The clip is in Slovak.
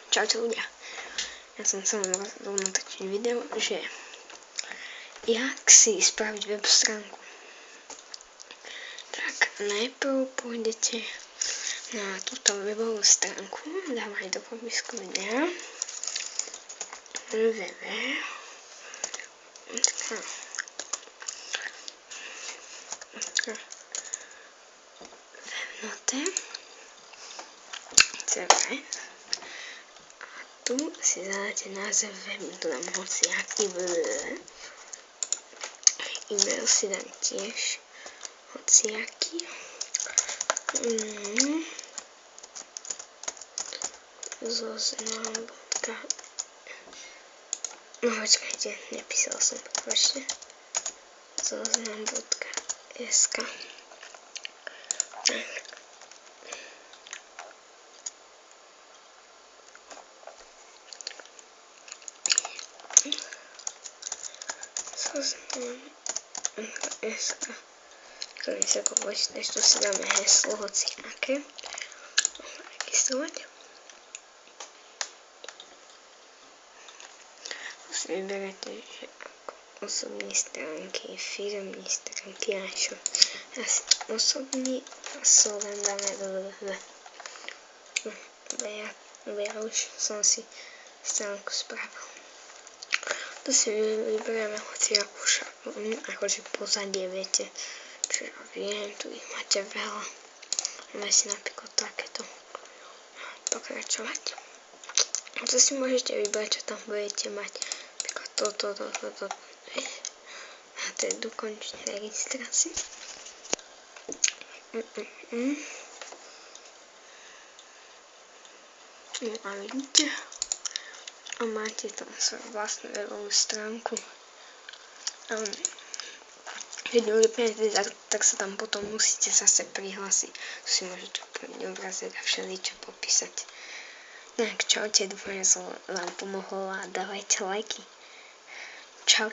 Čaute ľudia. Ja som sa rozhodol natočiť video, že jak si spraviť web stránku. Tak najprv pôjdete na túto webovú stránku, dám aj do popisku videa www.webnote.cz. Tu si zadáte názov webu, tu dám hociaký, e-mail si dám tiež hociaký, zoznam. No počkajte, nepísal som, prepáčte. Zoznam.sk. Tak. Zoznam.sk. Keď sa počítač, tu si dáme heslo hociaké. Registrovať. Tu si vyberete, že ako osobné stránky, firemné stránky a čo. Asi osobný a len dáme ja už som si stránku spravil. Tu si vyberieme hociakú šablónu, akože pozadie viete, čo ja viem, tu ich máte veľa. Máme si napríklad takéto pokračovať. A to si môžete vybrať, čo tam budete mať. Napríklad toto. A to je dokončiť registráciu. No a vidíte, a máte tam svoju vlastnú webovú stránku. Keď neurobíte, tak sa tam potom musíte zase prihlásiť. Tu si môžete upraviť obrazek a všeličo popísať. Tak čaute, dúfam, že som vám pomohol a dávajte lajky. Čau.